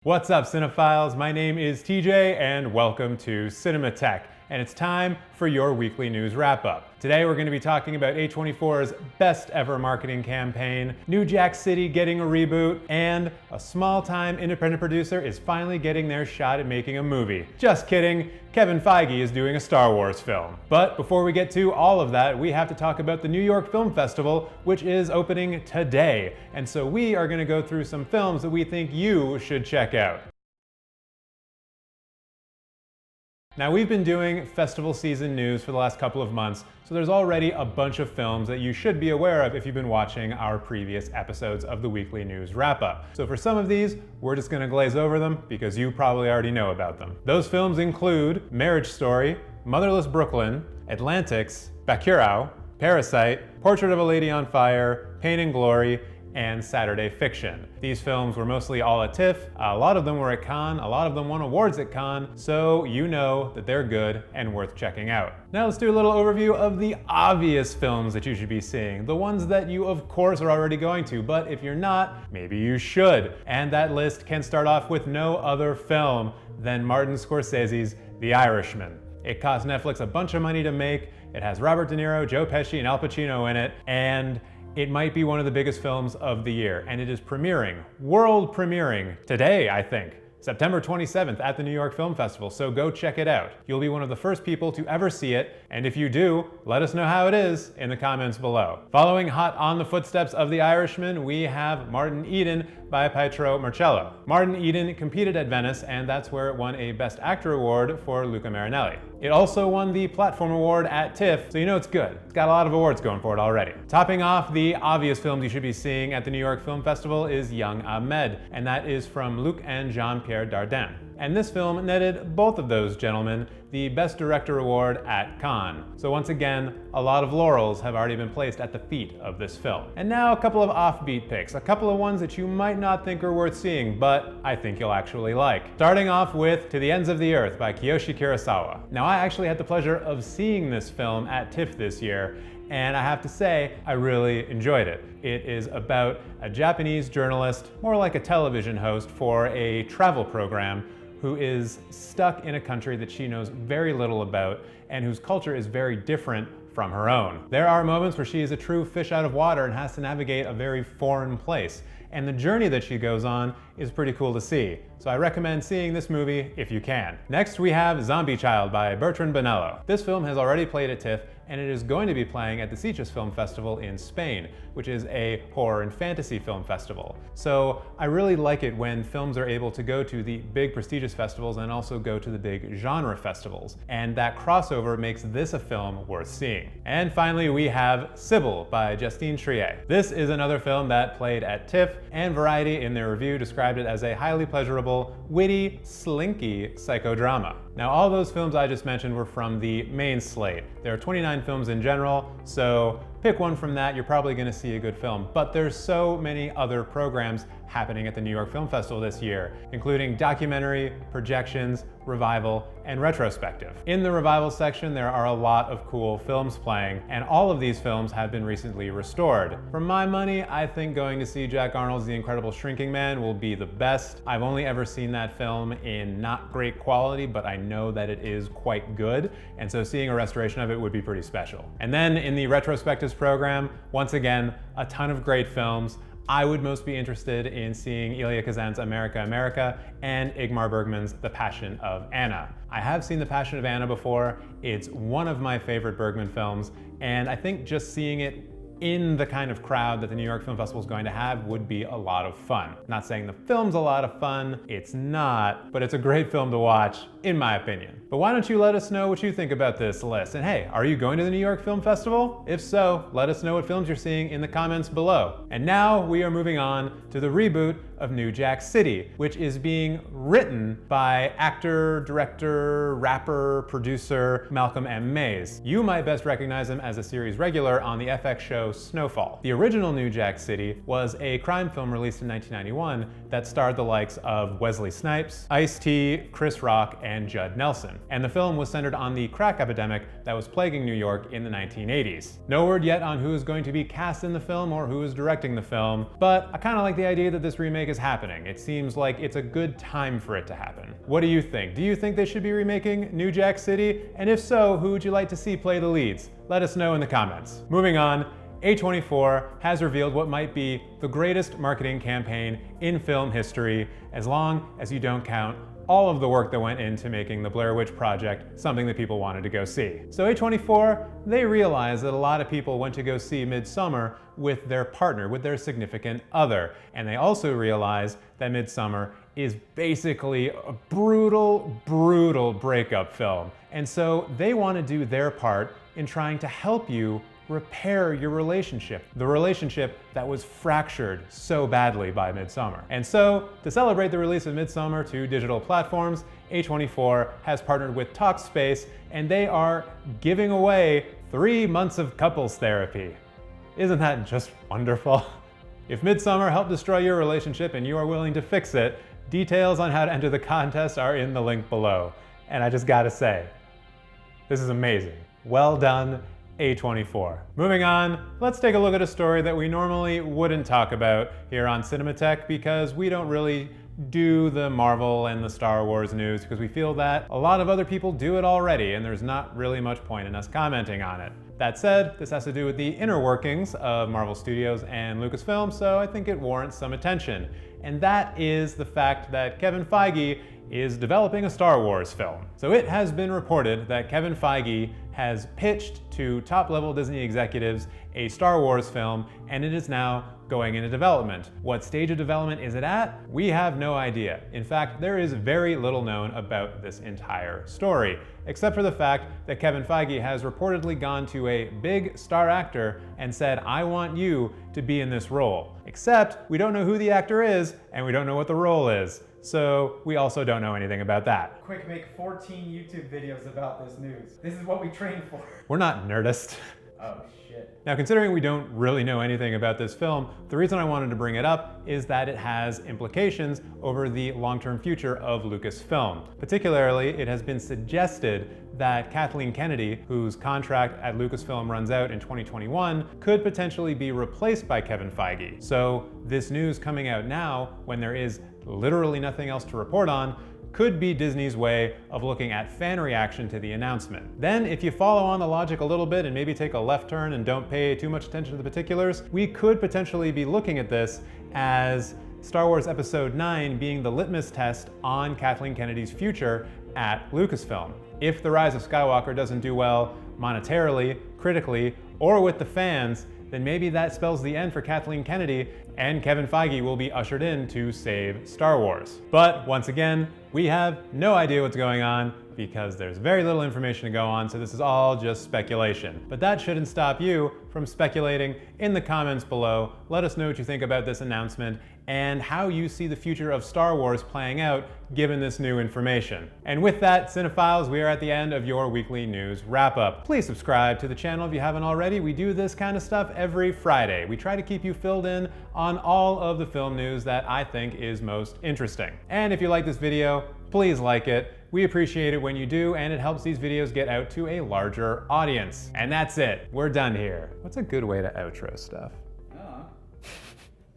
What's up, cinephiles? My name is TJ and welcome to Cinemateq, and it's time for your weekly news wrap-up. Today we're going to be talking about A24's best ever marketing campaign, New Jack City getting a reboot, and a small-time independent producer is finally getting their shot at making a movie. Just kidding, Kevin Feige is doing a Star Wars film. But before we get to all of that, we have to talk about the New York Film Festival, which is opening today. And so we are going to go through some films that we think you should check out. Now, we've been doing festival season news for the last couple of months, so there's already a bunch of films that you should be aware of if you've been watching our previous episodes of the weekly news wrap-up. So for some of these, we're just gonna glaze over them because you probably already know about them. Those films include Marriage Story, Motherless Brooklyn, Atlantics, Bacurau, Parasite, Portrait of a Lady on Fire, Pain and Glory, and Saturday Fiction. These films were mostly all at TIFF, a lot of them were at Cannes, a lot of them won awards at Cannes, so you know that they're good and worth checking out. Now let's do a little overview of the obvious films that you should be seeing, the ones that you of course are already going to, but if you're not, maybe you should. And that list can start off with no other film than Martin Scorsese's The Irishman. It cost Netflix a bunch of money to make, it has Robert De Niro, Joe Pesci, and Al Pacino in it, and it might be one of the biggest films of the year, and it is premiering, world premiering, today, I think, September 27th at the New York Film Festival, so go check it out. You'll be one of the first people to ever see it, and if you do, let us know how it is in the comments below. Following hot on the footsteps of The Irishman, we have Martin Eden by Pietro Marcello. Martin Eden competed at Venice, and that's where it won a Best Actor award for Luca Marinelli. It also won the Platform Award at TIFF, so you know it's good. It's got a lot of awards going for it already. Topping off the obvious films you should be seeing at the New York Film Festival is Young Ahmed, and that is from Luc and Jean-Pierre Dardenne. And this film netted both of those gentlemen the Best Director Award at Cannes. So once again, a lot of laurels have already been placed at the feet of this film. And now a couple of offbeat picks, a couple of ones that you might not think are worth seeing, but I think you'll actually like. Starting off with To the Ends of the Earth by Kiyoshi Kurosawa. Now, I actually had the pleasure of seeing this film at TIFF this year, and I have to say, I really enjoyed it. It is about a Japanese journalist, more like a television host for a travel program, who is stuck in a country that she knows very little about and whose culture is very different from her own. There are moments where she is a true fish out of water and has to navigate a very foreign place. And the journey that she goes on is pretty cool to see. So I recommend seeing this movie if you can. Next we have Zombie Child by Bertrand Bonello. This film has already played at TIFF, and it is going to be playing at the Sitges Film Festival in Spain, which is a horror and fantasy film festival. So I really like it when films are able to go to the big prestigious festivals and also go to the big genre festivals. And that crossover makes this a film worth seeing. And finally we have Sybil by Justine Triet. This is another film that played at TIFF, and Variety in their review described it as a highly pleasurable, witty, slinky psychodrama. Now, all those films I just mentioned were from the main slate. There are 29 films in general, so pick one from that, you're probably gonna see a good film. But there's so many other programs happening at the New York Film Festival this year, including documentary, projections, revival, and retrospective. In the revival section, there are a lot of cool films playing, and all of these films have been recently restored. For my money, I think going to see Jack Arnold's The Incredible Shrinking Man will be the best. I've only ever seen that film in not great quality, but I know that it is quite good, and so seeing a restoration of it would be pretty special. And then in the retrospectives program, once again, a ton of great films. I would most be interested in seeing Elia Kazan's America, America and Ingmar Bergman's The Passion of Anna. I have seen The Passion of Anna before. It's one of my favorite Bergman films, and I think just seeing it in the kind of crowd that the New York Film Festival is going to have would be a lot of fun. Not saying the film's a lot of fun, it's not, but it's a great film to watch, in my opinion. But why don't you let us know what you think about this list? And hey, are you going to the New York Film Festival? If so, let us know what films you're seeing in the comments below. And now we are moving on to the reboot of New Jack City, which is being written by actor, director, rapper, producer Malcolm M. Mays. You might best recognize him as a series regular on the FX show Snowfall. The original New Jack City was a crime film released in 1991 that starred the likes of Wesley Snipes, Ice-T, Chris Rock, and Judd Nelson. And the film was centered on the crack epidemic that was plaguing New York in the 1980s. No word yet on who is going to be cast in the film or who is directing the film, but I kind of like the idea that this remake is happening. It seems like it's a good time for it to happen. What do you think? Do you think they should be remaking New Jack City? And if so, who would you like to see play the leads? Let us know in the comments. Moving on, A24 has revealed what might be the greatest marketing campaign in film history, as long as you don't count all of the work that went into making the Blair Witch Project something that people wanted to go see. So A24, they realized that a lot of people went to go see Midsommar with their partner, with their significant other. And they also realized that Midsommar is basically a brutal, brutal breakup film. And so they want to do their part in trying to help you repair your relationship, the relationship that was fractured so badly by Midsommar. And so, to celebrate the release of Midsommar to digital platforms, A24 has partnered with Talkspace, and they are giving away 3 months of couples therapy. Isn't that just wonderful? If Midsommar helped destroy your relationship and you are willing to fix it, details on how to enter the contest are in the link below. And I just gotta say, this is amazing. Well done, A24. Moving on, let's take a look at a story that we normally wouldn't talk about here on Cinemateq because we don't really do the Marvel and the Star Wars news because we feel that a lot of other people do it already and there's not really much point in us commenting on it. That said, this has to do with the inner workings of Marvel Studios and Lucasfilm, so I think it warrants some attention. And that is the fact that Kevin Feige is developing a Star Wars film. So it has been reported that Kevin Feige has pitched to top-level Disney executives a Star Wars film, and it is now going into development. What stage of development is it at? We have no idea. In fact, there is very little known about this entire story, except for the fact that Kevin Feige has reportedly gone to a big star actor and said, I want you to be in this role. Except we don't know who the actor is, and we don't know what the role is. So we also don't know anything about that. Quick, make 14 YouTube videos about this news. This is what we trained for. We're not Nerdist. Oh shit. Now, considering we don't really know anything about this film, the reason I wanted to bring it up is that it has implications over the long-term future of Lucasfilm. Particularly, it has been suggested that Kathleen Kennedy, whose contract at Lucasfilm runs out in 2021, could potentially be replaced by Kevin Feige. So this news coming out now, when there is literally nothing else to report on, could be Disney's way of looking at fan reaction to the announcement. Then, if you follow on the logic a little bit and maybe take a left turn and don't pay too much attention to the particulars, we could potentially be looking at this as Star Wars Episode 9 being the litmus test on Kathleen Kennedy's future at Lucasfilm. If The Rise of Skywalker doesn't do well monetarily, critically, or with the fans, then maybe that spells the end for Kathleen Kennedy, and Kevin Feige will be ushered in to save Star Wars. But once again, we have no idea what's going on because there's very little information to go on, so this is all just speculation. But that shouldn't stop you from speculating in the comments below. Let us know what you think about this announcement and how you see the future of Star Wars playing out given this new information. And with that, cinephiles, we are at the end of your weekly news wrap-up. Please subscribe to the channel if you haven't already. We do this kind of stuff every Friday. We try to keep you filled in on all of the film news that I think is most interesting. And if you like this video, please like it. We appreciate it when you do, and it helps these videos get out to a larger audience. And that's it. We're done here. What's a good way to outro stuff?